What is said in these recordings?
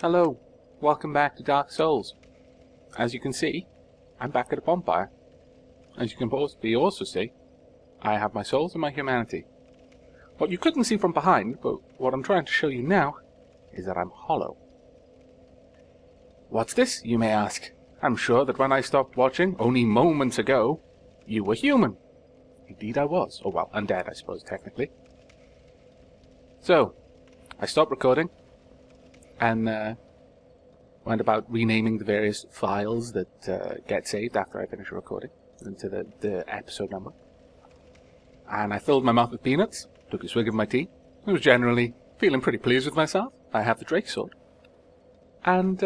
Hello, welcome back to Dark Souls. As you can see, I'm back at a bonfire. As you can possibly also see, I have my souls and my humanity. What you couldn't see from behind, but what I'm trying to show you now, is that I'm hollow. What's this, you may ask? I'm sure that when I stopped watching, only moments ago, you were human. Indeed I was. Oh well, undead I suppose, technically. So, I stopped recording, and went about renaming the various files that get saved after I finish recording into the episode number. And I filled my mouth with peanuts, took a swig of my tea. I was generally feeling pretty pleased with myself. I have the Drake sword. And,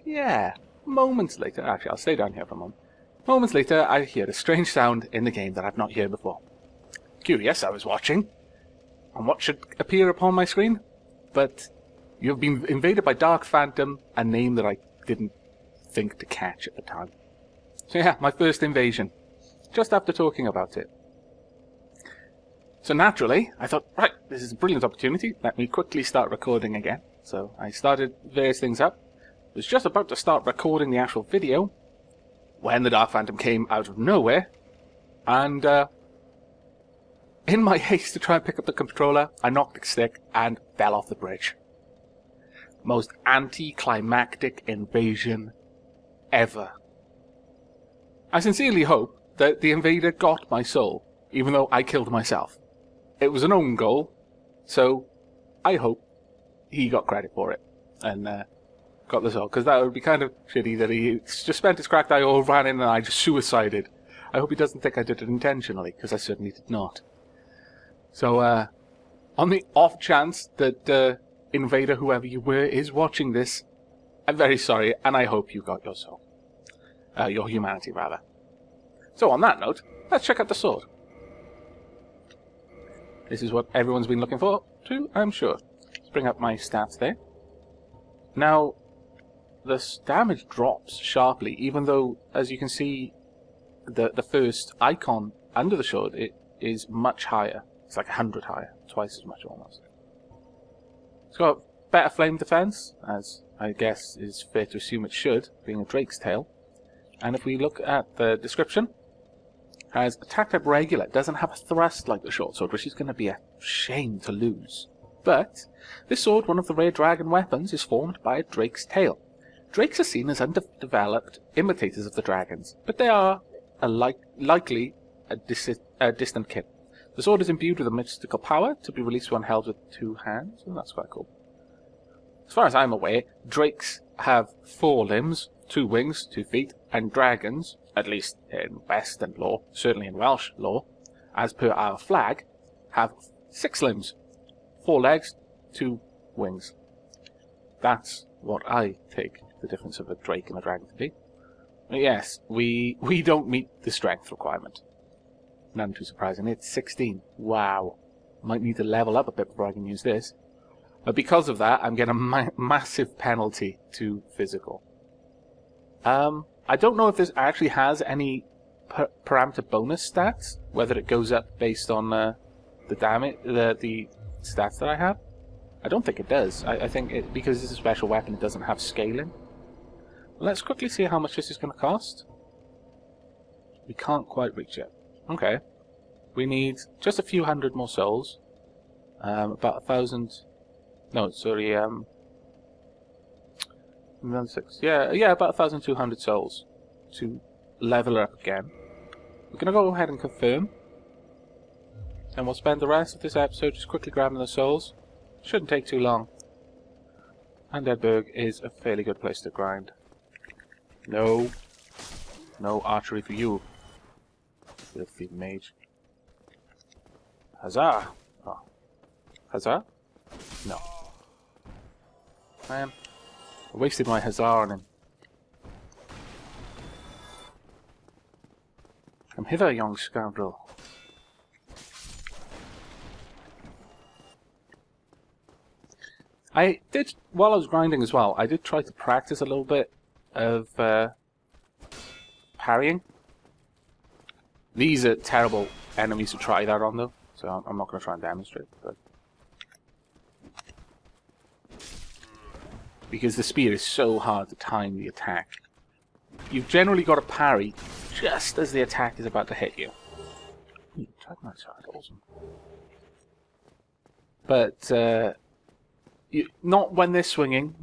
yeah, moments later, actually I'll stay down here for a moment. Moments later, I hear a strange sound in the game that I've not heard before. Curious, I was watching, and what should appear upon my screen? But you've been invaded by Dark Phantom, a name that I didn't think to catch at the time. So yeah, my first invasion. Just after talking about it. So naturally, I thought, right, this is a brilliant opportunity. Let me quickly start recording again. So I started various things up. Was just about to start recording the actual video when the Dark Phantom came out of nowhere. And in my haste to try and pick up the controller, I knocked the stick and fell off the bridge. Most anticlimactic invasion ever. I sincerely hope that the invader got my soul, even though I killed myself. It was an own goal, so I hope he got credit for it and got the soul, because that would be kind of shitty that he just spent his cracked eye all ran in and I just suicided. I hope he doesn't think I did it intentionally, because I certainly did not. So, on the off chance that invader, whoever you were, is watching this, I'm very sorry, and I hope you got your soul. Your humanity, rather. So on that note, let's check out the sword. This is what everyone's been looking for, too, I'm sure. Let's bring up my stats there. Now, the damage drops sharply, even though, as you can see, the first icon under the sword, it is much higher. It's like 100 higher, twice as much almost. It's got better flame defense, as I guess is fair to assume it should, being a Drake's tail. And if we look at the description, has attack type regular, doesn't have a thrust like the short sword, which is going to be a shame to lose. But this sword, one of the rare dragon weapons, is formed by a Drake's tail. Drakes are seen as underdeveloped imitators of the dragons, but they are likely a distant kin. The sword is imbued with a mystical power to be released when held with 2 hands, and that's quite cool. As far as I'm aware, drakes have 4 limbs, 2 wings, 2 feet, and dragons, at least in Western lore, certainly in Welsh lore, as per our flag, have 6 limbs, 4 legs, 2 wings. That's what I take the difference of a drake and a dragon to be. But yes, we don't meet the strength requirement. None too surprising. It's 16. Wow. Might need to level up a bit before I can use this. But because of that, I'm getting a massive penalty to physical. I don't know if this actually has any parameter bonus stats, whether it goes up based on the damage, the stats that I have. I don't think it does. I think because it's a special weapon, it doesn't have scaling. Let's quickly see how much this is going to cost. We can't quite reach it. Okay. We need just a few hundred more souls. About 1,000... No, sorry, 6. Yeah, about 1,200 souls to level her up again. We're going to go ahead and confirm. And we'll spend the rest of this episode just quickly grabbing the souls. Shouldn't take too long. Undead Burg is a fairly good place to grind. No archery for you. Filthy mage. Huzzah! Oh. Huzzah? No. Man. I wasted my huzzah on him. Come hither, young scoundrel. I did, while I was grinding as well, I did try to practice a little bit of parrying. These are terrible enemies to try that on though, so I'm not going to try and demonstrate. But because the spear is so hard to time the attack. You've generally got to parry just as the attack is about to hit you. Tried my sword, awesome. But not when they're swinging,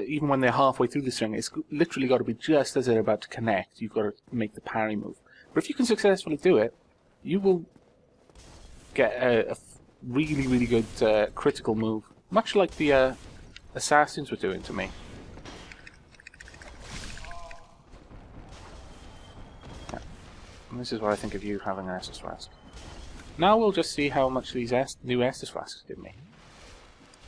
even when they're halfway through the swing. It's literally got to be just as they're about to connect. You've got to make the parry move. But if you can successfully do it, you will get a really, really good critical move, much like the assassins were doing to me. Yeah. And this is what I think of you having an Estus Flask. Now we'll just see how much these new Estus Flasks give me.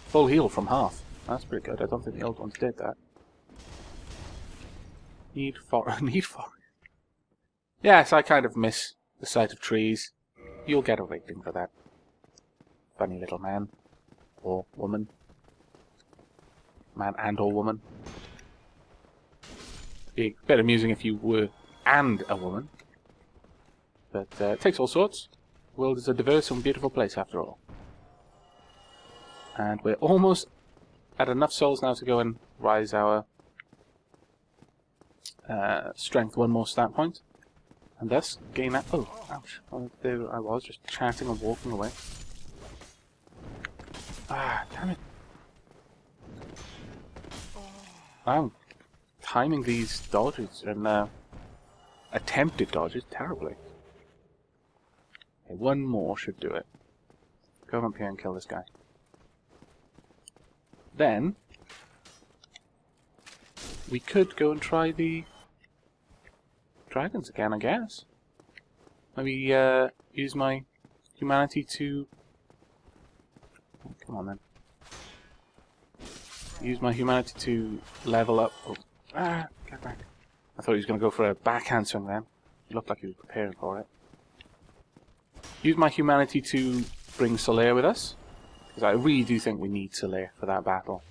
Full heal from half. That's pretty good. I don't think the old ones did that. Need forest. Yes, I kind of miss the sight of trees. You'll get a rating for that. Funny little man. Or woman. Man and or woman. Be a bit amusing if you were and a woman. But it takes all sorts. The world is a diverse and beautiful place after all. And we're almost at enough souls now to go and rise our strength one more stat point. And thus gain that. Oh, ouch. Oh, there I was, just chatting and walking away. Ah, damn it. I'm timing these dodges and attempted dodges terribly. Okay, one more should do it. Go up here and kill this guy. Then we could go and try the dragons again, I guess. Maybe use my humanity to... Oh, come on then. Use my humanity to level up. Oh, get back. I thought he was going to go for a backhand swing then. It looked like he was preparing for it. Use my humanity to bring Solaire with us. Because I really do think we need Solaire for that battle.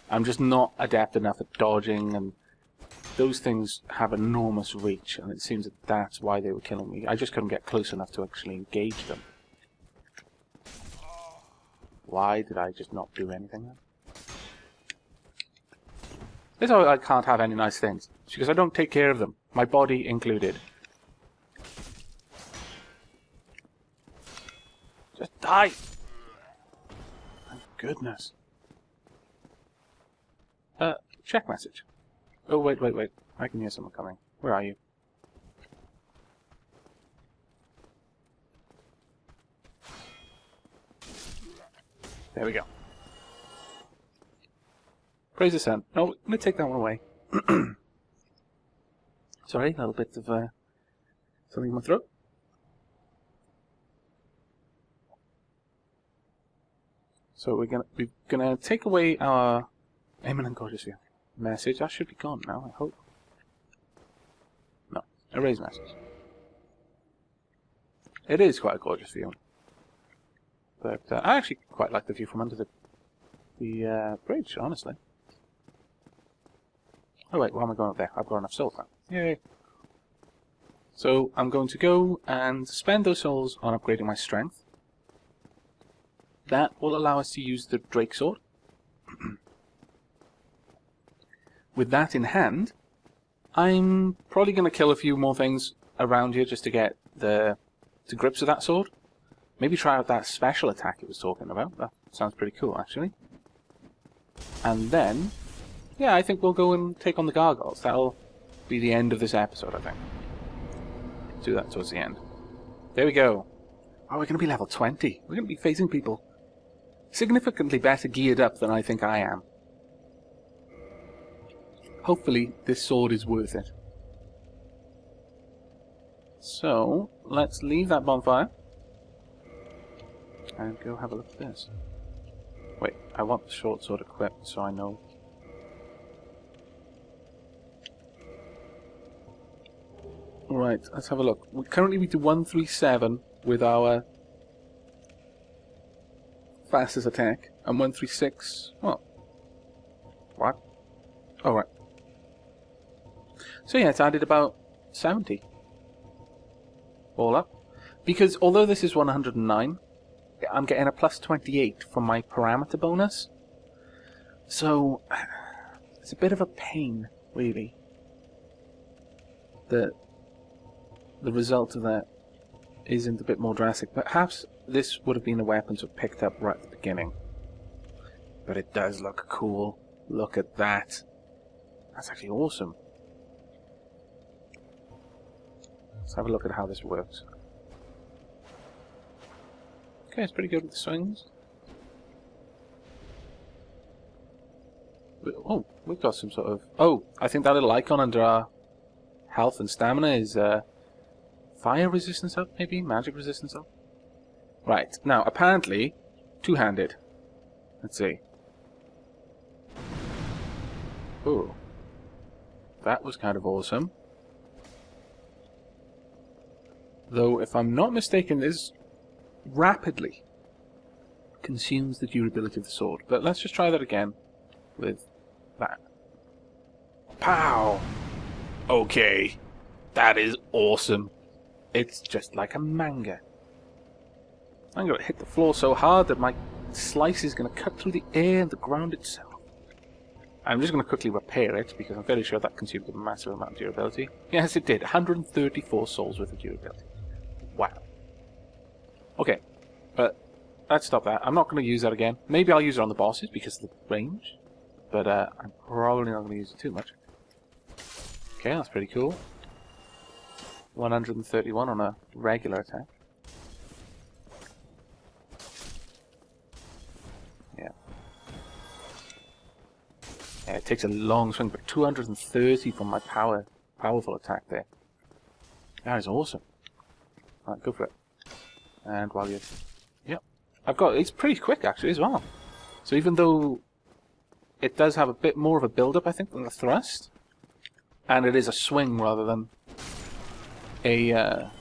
I'm just not adept enough at dodging, and those things have enormous reach, and it seems that that's why they were killing me. I just couldn't get close enough to actually engage them. Why did I just not do anything then? This is why I can't have any nice things. It's because I don't take care of them. My body included. Just die! Thank goodness. Check message. Oh, wait. I can hear someone coming. Where are you? There we go. Praise the sun. No, I'm going to take that one away. Sorry, a little bit of something in my throat. So we're gonna take away our Eminent Gorgeous View message. That should be gone now, I hope. No, erase message. It is quite a gorgeous view, but I actually quite like the view from under the bridge, honestly. Oh wait, why am I going up there? I've got enough souls now. Yay! So I'm going to go and spend those souls on upgrading my strength. That will allow us to use the Drake Sword. With that in hand, I'm probably going to kill a few more things around here just to get to grips with that sword. Maybe try out that special attack it was talking about. That sounds pretty cool, actually. And then, yeah, I think we'll go and take on the gargoyles. That'll be the end of this episode, I think. Do that towards the end. There we go. Oh, we're going to be level 20. We're going to be facing people significantly better geared up than I think I am. Hopefully, this sword is worth it. So, let's leave that bonfire and go have a look at this. Wait, I want the short sword equipped so I know. Right, let's have a look. Currently we do 137 with our fastest attack, and 136... Well, what? Oh, right. So yeah, it's added about 70. All up. Because although this is 109, I'm getting a plus 28 from my parameter bonus. So, It's a bit of a pain, really. The result of that isn't a bit more drastic. Perhaps this would have been a weapon to have picked up right at the beginning. But it does look cool. Look at that. That's actually awesome. Let's have a look at how this works. Okay, it's pretty good with the swings. Oh, we've got some sort of... Oh, I think that little icon under our health and stamina is fire resistance up, maybe? Magic resistance up? Right, now, apparently, two-handed. Let's see. Ooh. That was kind of awesome. Though, if I'm not mistaken, this rapidly consumes the durability of the sword. But let's just try that again with that. Pow! Okay. That is awesome. It's just like a manga. I'm going to hit the floor so hard that my slice is going to cut through the air and the ground itself. I'm just going to quickly repair it, because I'm fairly sure that consumed a massive amount of durability. Yes, it did. 134 souls worth of durability. Wow. Okay, but let's stop that. I'm not going to use that again. Maybe I'll use it on the bosses because of the range, but I'm probably not going to use it too much. Okay, that's pretty cool. 131 on a regular attack. Yeah. Yeah, it takes a long swing, but 230 from my powerful attack there. That is awesome. Alright, go for it. And while you're... Yep. It's pretty quick actually as well. So even though it does have a bit more of a build-up, I think, than the thrust, and it is a swing rather than a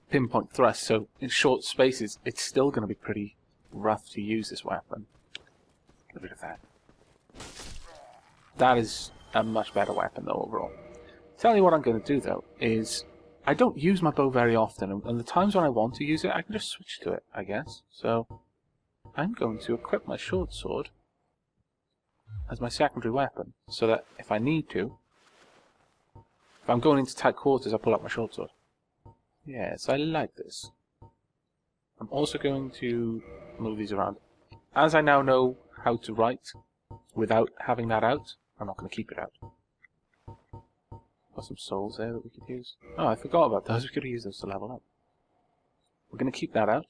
pinpoint thrust, so in short spaces it's still going to be pretty rough to use this weapon. Get rid of that. That is a much better weapon though overall. Tell you what I'm going to do though is I don't use my bow very often, and the times when I want to use it I can just switch to it, I guess. So I'm going to equip my short sword as my secondary weapon, so that if I need to, if I'm going into tight quarters, I pull out my short sword. Yes, I like this. I'm also going to move these around. As I now know how to write without having that out, I'm not going to keep it out. Got some souls there that we could use. Oh, I forgot about those. We could have used those to level up. We're going to keep that out.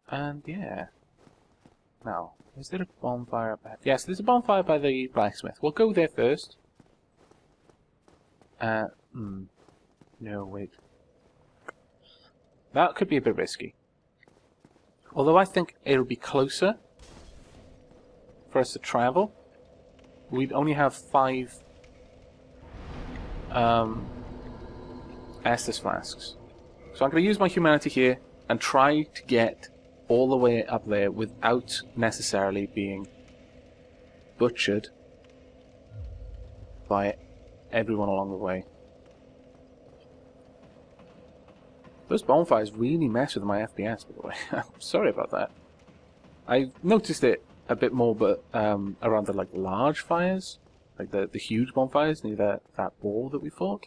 And yeah. Now, is there a bonfire up ahead? Yes, there's a bonfire by the blacksmith. We'll go there first. No, wait. That could be a bit risky. Although I think it'll be closer for us to travel. We'd only have 5 Estus flasks. So I'm going to use my humanity here and try to get all the way up there without necessarily being butchered by everyone along the way. Those bonfires really mess with my FPS, by the way. I'm sorry about that. I noticed it a bit more, but around the large fires, like the huge bonfires near that wall that we fought.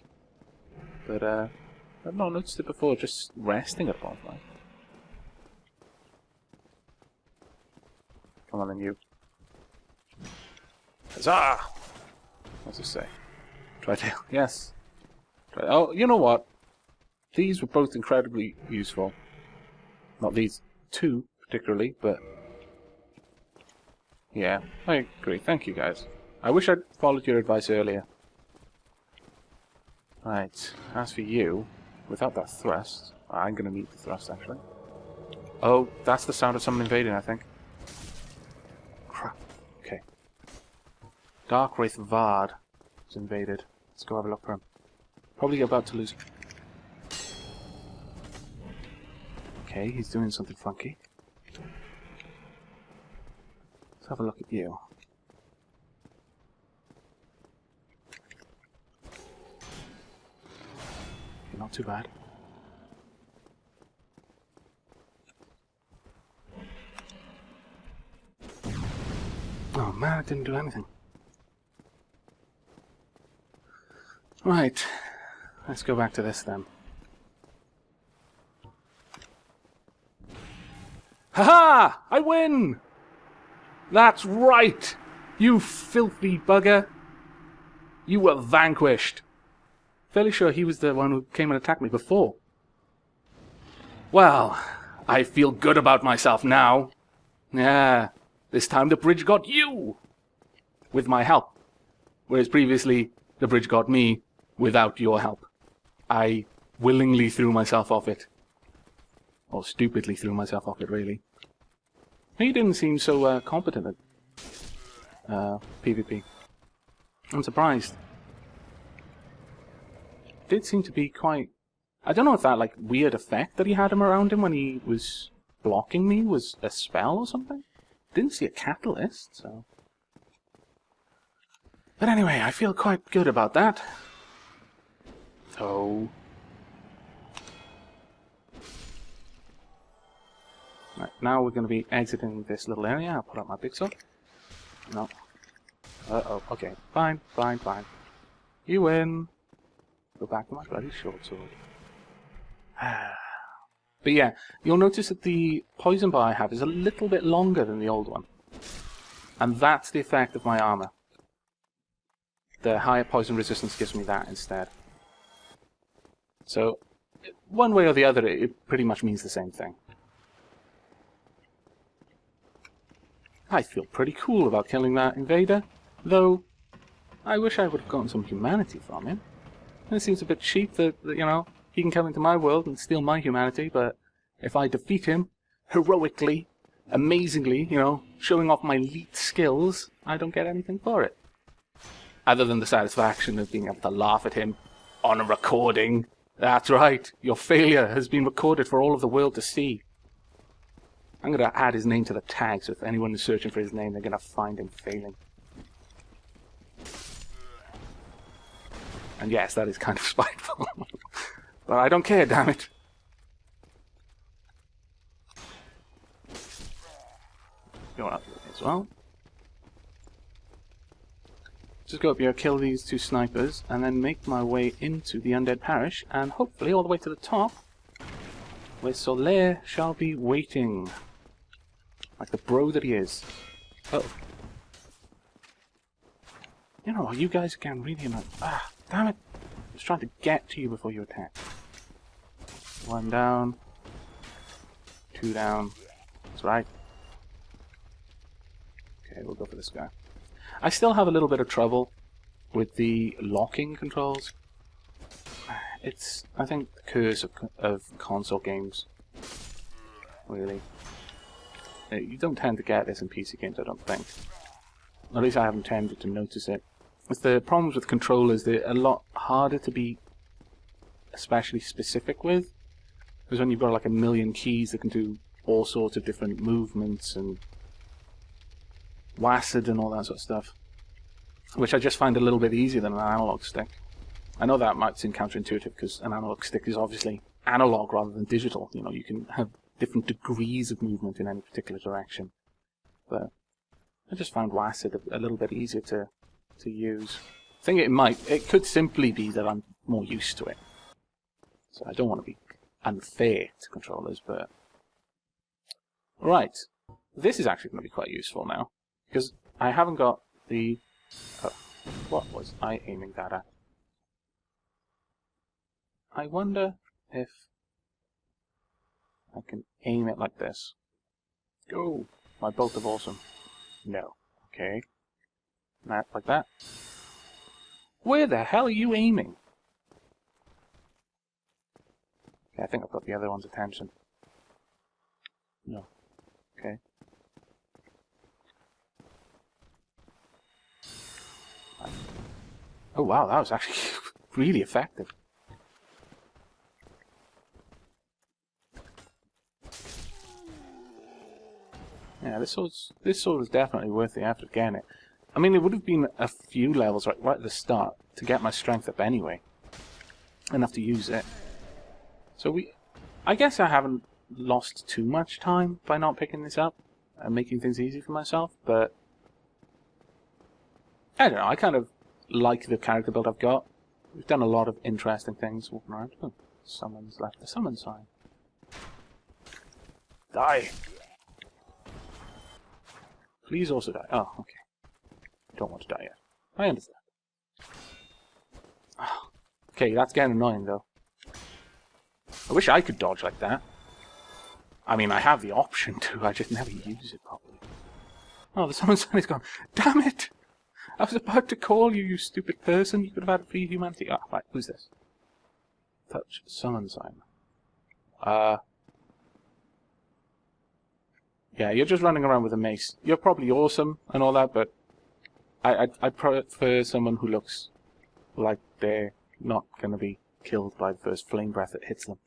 But I've not noticed it before, just resting at a bonfire. Come on then, you. Huzzah! What's it say? Try tail. Yes. Oh, you know what? These were both incredibly useful. Not these two particularly, but yeah, I agree. Thank you guys. I wish I'd followed your advice earlier. Right, as for you, without that thrust, I'm going to need the thrust actually. Oh, that's the sound of someone invading, I think. Crap. Okay. Dark Wraith Vaard is invaded. Let's go have a look for him. Probably about to lose. Okay, he's doing something funky. Let's have a look at you. You're not too bad. Oh man, it didn't do anything. Right. Let's go back to this then. Haha! I win! That's right! You filthy bugger! You were vanquished! Fairly sure he was the one who came and attacked me before. Well, I feel good about myself now. Yeah, this time the bridge got you! With my help. Whereas previously, the bridge got me without your help. I willingly threw myself off it. Or stupidly threw myself off it, really. He didn't seem so competent at PvP. I'm surprised. Did seem to be quite... I don't know if that like weird effect that he had him around him when he was blocking me was a spell or something. Didn't see a catalyst, so... But anyway, I feel quite good about that. So... Right, now we're going to be exiting this little area. I'll put up my big sword. No. Uh-oh. Okay. Fine, fine, fine. You win. Go back to my bloody short sword. But yeah, you'll notice that the poison bar I have is a little bit longer than the old one. And that's the effect of my armor. The higher poison resistance gives me that instead. So, one way or the other, it pretty much means the same thing. I feel pretty cool about killing that invader, though I wish I would have gotten some humanity from him. It seems a bit cheap that, you know, he can come into my world and steal my humanity, but if I defeat him heroically, amazingly, you know, showing off my elite skills, I don't get anything for it. Other than the satisfaction of being able to laugh at him on a recording. That's right, your failure has been recorded for all of the world to see. I'm going to add his name to the tag, so if anyone is searching for his name, they're going to find him failing. And yes, that is kind of spiteful. But I don't care, damn it. Go up here as well. Just go up here, kill these two snipers, and then make my way into the Undead Parish, and hopefully all the way to the top, where Solaire shall be waiting. Like the bro that he is. Oh. You know, you guys can really like... Ah, damn it. I was trying to get to you before you attack. One down. Two down. That's right. Okay, we'll go for this guy. I still have a little bit of trouble with the locking controls. It's, I think, the curse of console games. Really. You don't tend to get this in PC games, I don't think. At least I haven't tended to notice it. It's the problems with controllers, they're a lot harder to be especially specific with. Because when you've got like a million keys that can do all sorts of different movements and WASD and all that sort of stuff. Which I just find a little bit easier than an analog stick. I know that might seem counterintuitive because an analog stick is obviously analog rather than digital. You know, you can have different degrees of movement in any particular direction. But I just found WASD a little bit easier to use. I think it could simply be that I'm more used to it. So I don't want to be unfair to controllers, but... Right. This is actually going to be quite useful now. Because I haven't got the... what was I aiming that at? I wonder if I can aim it like this. Go! My bolt of awesome. No. Okay. Not like that. Where the hell are you aiming? Okay, I think I've got the other one's attention. No. Okay. Oh wow, that was actually really effective. Yeah, this sword was definitely worth the effort getting it. I mean, it would have been a few levels right at the start to get my strength up anyway. Enough to use it. So I guess I haven't lost too much time by not picking this up and making things easy for myself, but I don't know, I kind of like the character build I've got. We've done a lot of interesting things walking around. Oh, someone's left the summon sign. Die! Please also die. Oh, okay. Don't want to die yet. I understand. Oh, okay, that's getting annoying though. I wish I could dodge like that. I mean, I have the option to, I just never use it properly. Oh, the summon sign is gone. Damn it! I was about to call you, you stupid person. You could have had free humanity. Ah, right, who's this? Touch summon sign. Yeah, you're just running around with a mace. You're probably awesome and all that, but I prefer someone who looks like they're not going to be killed by the first flame breath that hits them.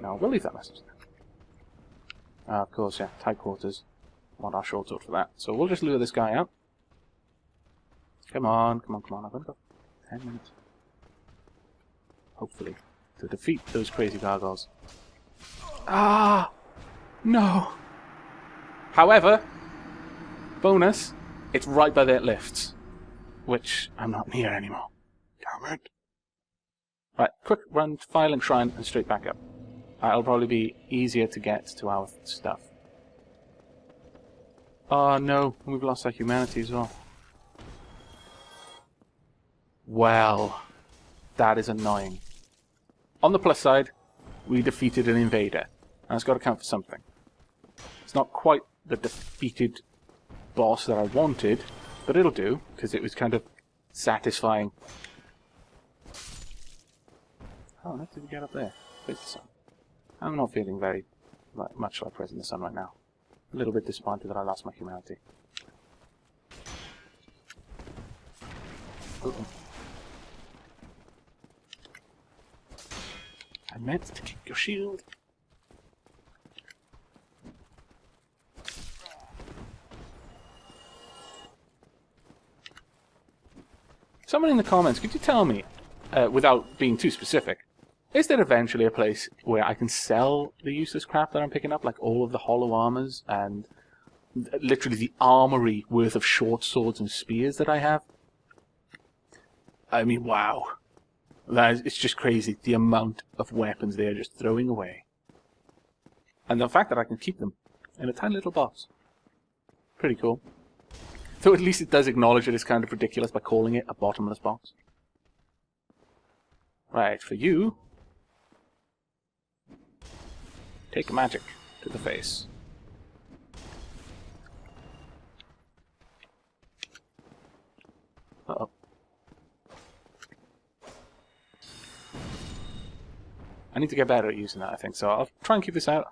No, we'll leave that message there. Of course, yeah, tight quarters. Want our short sword for that. So we'll just lure this guy out. Come on, come on, come on. I've only got 10 minutes. Hopefully. To defeat those crazy gargoyles. Ah! No! However, bonus, it's right by their lifts. Which I'm not near anymore. Damn it. Right, quick run to Firelink Shrine and straight back up. It'll probably be easier to get to our stuff. Oh no, we've lost our humanity as well. Well, that is annoying. On the plus side, we defeated an invader. And it's got to count for something. It's not quite the defeated boss that I wanted, but it'll do, because it was kind of satisfying. Oh, how did we get up there? Face the sun. I'm not feeling very much like praising the sun right now. A little bit disappointed that I lost my humanity. Uh-oh. I meant to kick your shield. Someone in the comments, could you tell me, without being too specific, is there eventually a place where I can sell the useless crap that I'm picking up, like all of the hollow armors and literally the armory worth of short swords and spears that I have? I mean, wow. It's just crazy, the amount of weapons they are just throwing away. And the fact that I can keep them in a tiny little box. Pretty cool. Though at least it does acknowledge that it's kind of ridiculous by calling it a bottomless box. Right, for you... take magic to the face. Uh-oh. I need to get better at using that, I think, so I'll try and keep this out.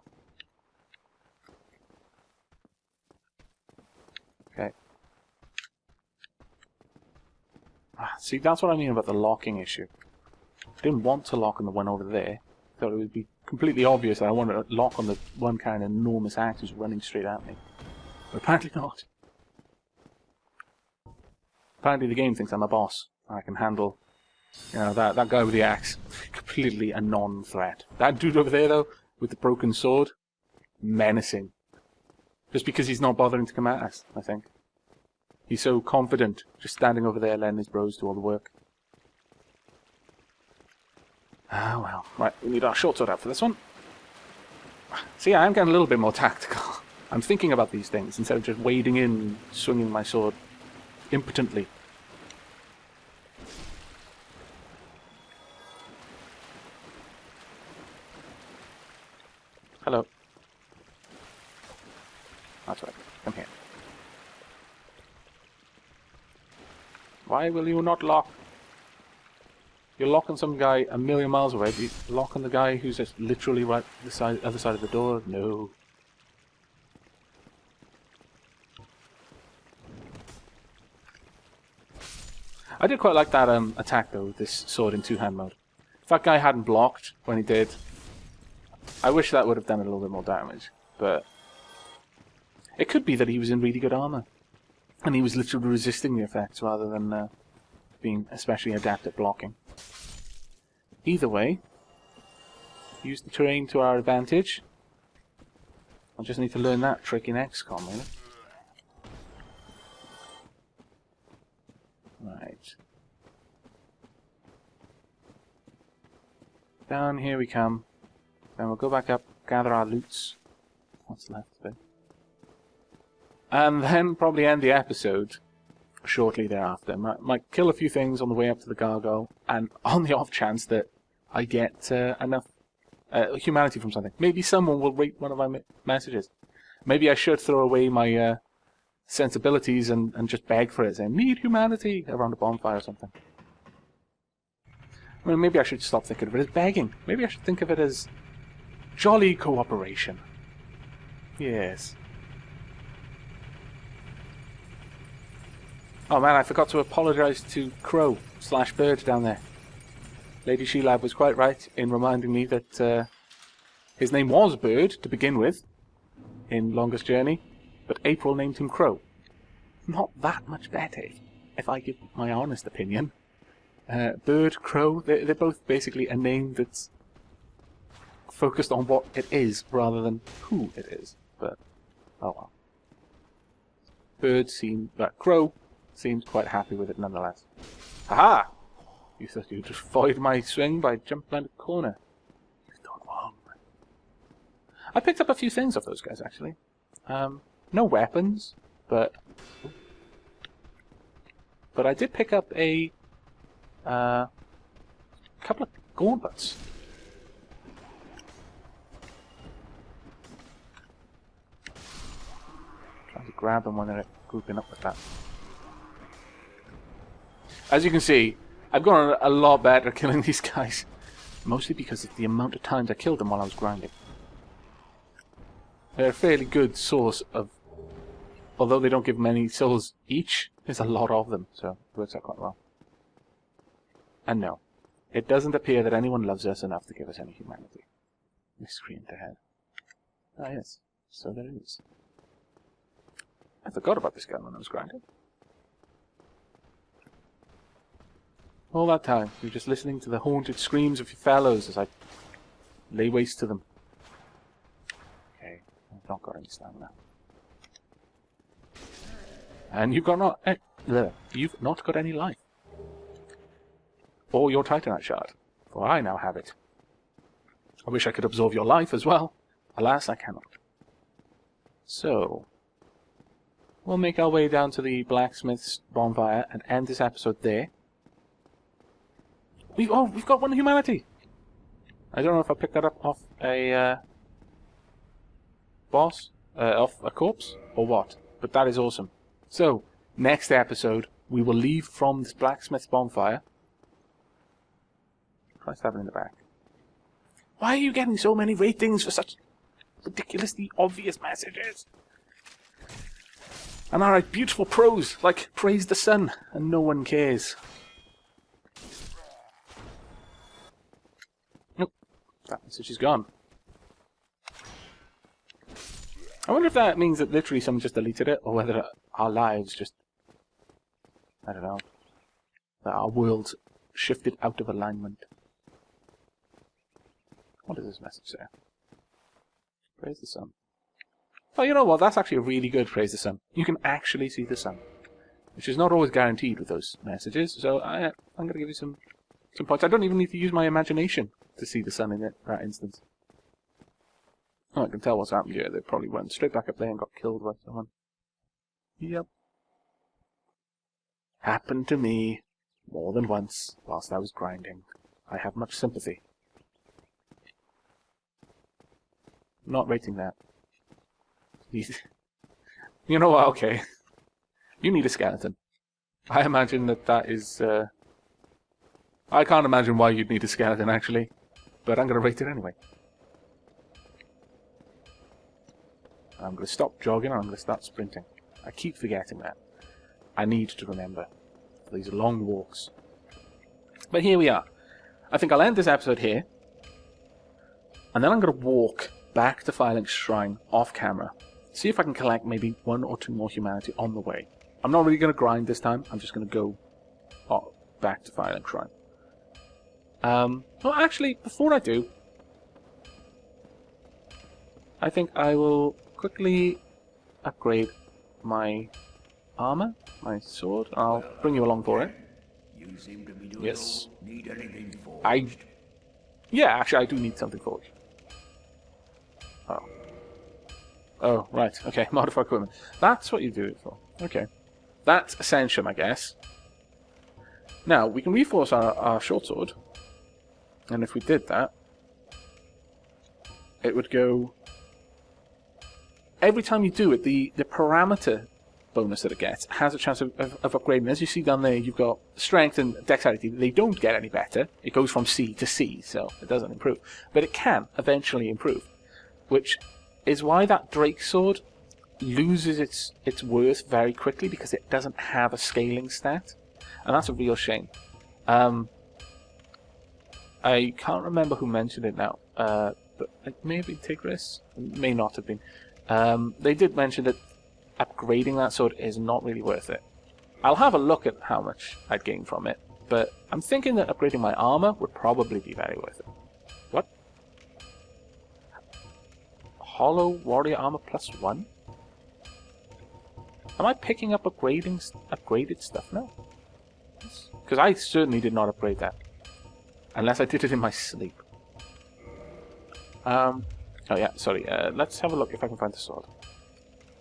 Okay. See, that's what I mean about the locking issue. I didn't want to lock on the one over there. I thought it would be completely obvious that I wanted to lock on the one kind of enormous axe who's running straight at me. But apparently not. Apparently the game thinks I'm a boss. I can handle, you know, that guy with the axe. Completely a non-threat. That dude over there, though, with the broken sword, menacing. Just because he's not bothering to come at us, I think. He's so confident, just standing over there letting his bros do all the work. Ah, well. Right, we need our short sword out for this one. See, I am getting a little bit more tactical. I'm thinking about these things instead of just wading in and swinging my sword impotently. Hello. That's right. Come here. Why will you not lock? You're locking some guy a million miles away. You're locking the guy who's just literally right the other side of the door? No. I did quite like that attack though, with this sword in two-hand mode. If that guy hadn't blocked when he did, I wish that would have done a little bit more damage. But it could be that he was in really good armor, and he was literally resisting the effects rather than being especially adept at blocking. Either way, use the terrain to our advantage. I just need to learn that trick in XCOM, really. Down here we come. Then we'll go back up, gather our loots. What's left of it? And then probably end the episode shortly thereafter. Might kill a few things on the way up to the gargoyle, and on the off chance that I get enough humanity from something. Maybe someone will rate one of my messages. Maybe I should throw away my sensibilities and just beg for it, saying, need humanity, around a bonfire or something. I mean, maybe I should stop thinking of it as begging. Maybe I should think of it as jolly cooperation. Yes. Oh man, I forgot to apologise to Crow/Bird down there. Lady Shelab was quite right in reminding me that his name was Bird to begin with in Longest Journey, but April named him Crow. Not that much better, if I give my honest opinion. Bird, Crow, they're both basically a name that's focused on what it is rather than who it is. But, oh well. Crow seems quite happy with it nonetheless. Haha! You thought you just void my swing by jumping around the corner. You've done wrong. I picked up a few things off those guys, actually. No weapons, but I did pick up a couple of gauntlets. Trying to grab them when they're grouping up with that. As you can see, I've gotten a lot better at killing these guys. Mostly because of the amount of times I killed them while I was grinding. They're a fairly good source of... Although they don't give many souls each, there's a lot of them, so it works out quite well. And no, it doesn't appear that anyone loves us enough to give us any humanity. Miscreant ahead. Ah yes, so there is. I forgot about this gun when I was grinding. All that time, you're just listening to the haunted screams of your fellows as I lay waste to them. Okay, I've not got any stamina. And you've not got any life. Or your Titanite shard, for I now have it. I wish I could absorb your life as well. Alas, I cannot. So, we'll make our way down to the blacksmith's bonfire and end this episode there. We've got one humanity. I don't know if I picked that up off a boss, off a corpse, or what, but that is awesome. So, next episode, we will leave from this blacksmith's bonfire. Try stabbing in the back. Why are you getting so many ratings for such ridiculously obvious messages? And I write beautiful prose, like praise the sun, and no one cares. Nope, that message is gone. I wonder if that means that literally someone just deleted it, or whether our lives just... I don't know. That our worlds shifted out of alignment. What does this message say? Praise the sun. Oh, you know what? That's actually a really good praise the sun. You can actually see the sun. Which is not always guaranteed with those messages, so I'm going to give you some points. I don't even need to use my imagination to see the sun in that instance. Oh, I can tell what's happened here. They probably went straight back up there and got killed by someone. Yep. Happened to me more than once whilst I was grinding. I have much sympathy. Not rating that. You know what? Okay. You need a skeleton. I imagine that is... I can't imagine why you'd need a skeleton, actually. But I'm going to rate it anyway. I'm going to stop jogging and I'm going to start sprinting. I keep forgetting that. I need to remember for these long walks. But here we are. I think I'll end this episode here. And then I'm going to walk back to Firelink Shrine off camera. See if I can collect maybe 1 or 2 more humanity on the way. I'm not really going to grind this time. I'm just going to go back to Firelink Shrine. Well, actually, before I do, I think I will quickly upgrade my armor, my sword. I'll bring you along for it. You seem to be doing Yes. Need anything forged? I Yeah, actually, I do need something forged. Oh. Oh, right. Okay, modify equipment. That's what you do it for. Okay. That's Ascension, I guess. Now, we can reinforce our short sword. And if we did that, it would go... Every time you do it, the parameter bonus that it gets has a chance of upgrading. As you see down there, you've got strength and dexterity. They don't get any better. It goes from C to C, so it doesn't improve. But it can eventually improve, which is why that Drake sword loses its worth very quickly, because it doesn't have a scaling stat. And that's a real shame. I can't remember who mentioned it now, but it may have been Tigris. It may not have been. They did mention that upgrading that sword is not really worth it. I'll have a look at how much I'd gain from it, but I'm thinking that upgrading my armor would probably be very worth it. What? Hollow Warrior Armor +1? Am I picking up upgraded stuff now? Because I certainly did not upgrade that. Unless I did it in my sleep. Oh yeah, sorry. Let's have a look if I can find the sword.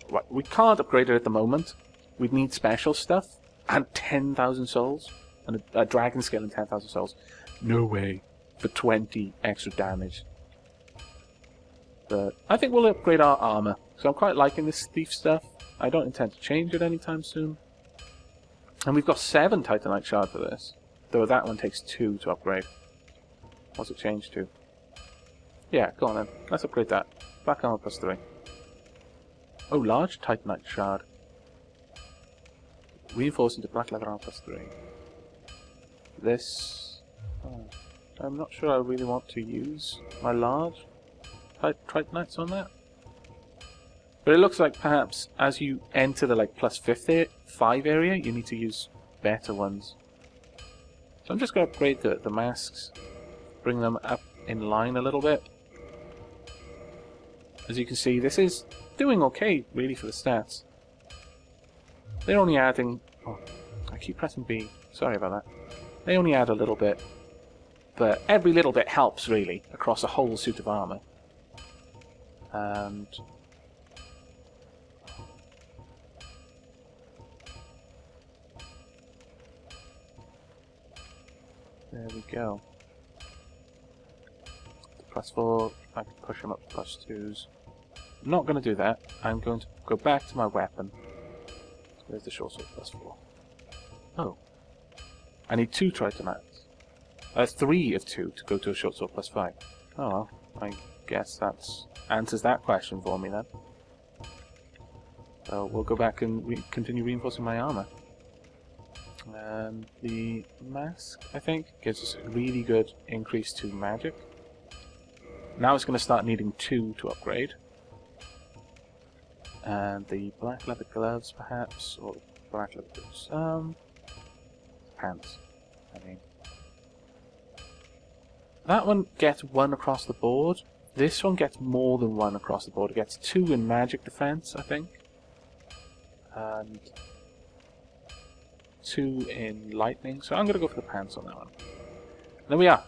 Right, we can't upgrade it at the moment. We'd need special stuff. And 10,000 souls. And a dragon skill and 10,000 souls. No way. For 20 extra damage. But I think we'll upgrade our armor. So I'm quite liking this thief stuff. I don't intend to change it anytime soon. And we've got 7 Titanite shard for this. Though that one takes 2 to upgrade. What's it changed to? Yeah, go on then. Let's upgrade that. Black armor +3. Oh, large Titanite shard. Reinforce into black leather armor +3. This... Oh, I'm not sure I really want to use my large Titanites on that. But it looks like perhaps as you enter the +5 area, you need to use better ones. So I'm just going to upgrade the masks. Bring them up in line a little bit. As you can see, this is doing okay, really, for the stats. They're only adding... Oh, I keep pressing B. Sorry about that. They only add a little bit. But every little bit helps, really, across a whole suit of armor. And... there we go. +4, I can push them up to +2s. I'm not going to do that. I'm going to go back to my weapon. Where's the short sword +4? Oh. I need 2 Tritonites. 3 of 2 to go to a short sword +5. Oh well, I guess that answers that question for me then. So we'll go back and continue reinforcing my armor. And the mask, I think, gives us a really good increase to magic. Now it's going to start needing 2 to upgrade. And the black leather gloves, perhaps, or black leather boots. Pants, I mean. That one gets 1 across the board. This one gets more than 1 across the board. It gets 2 in magic defense, I think. And 2 in lightning. So I'm going to go for the pants on that one. There we are.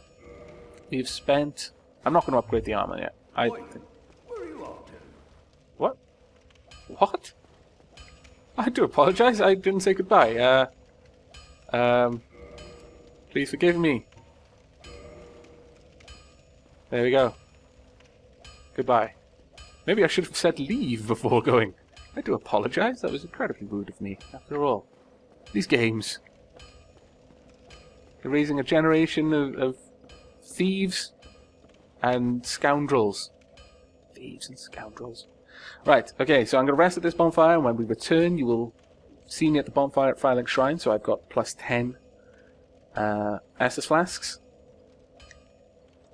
We've spent... I'm not going to upgrade the armor yet. Wait, where are you off to? What? What? I do apologize. I didn't say goodbye. Please forgive me. There we go. Goodbye. Maybe I should have said leave before going. I do apologize. That was incredibly rude of me, after all. These games. They're raising a generation of thieves and scoundrels. Thieves and scoundrels. Right, okay, so I'm going to rest at this bonfire, and when we return, you will see me at the bonfire at Firelink Shrine, so I've got +10 Estus flasks.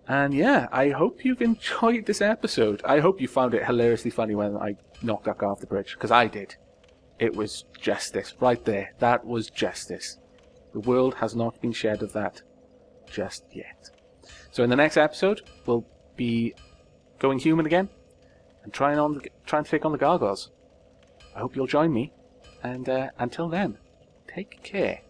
And yeah, I hope you've enjoyed this episode. I hope you found it hilariously funny when I knocked that guy off the bridge, because I did. It was justice, right there. That was justice. The world has not been shed of that just yet. So in the next episode, we'll be going human again, and trying to take on the gargoyles. I hope you'll join me, and until then, take care.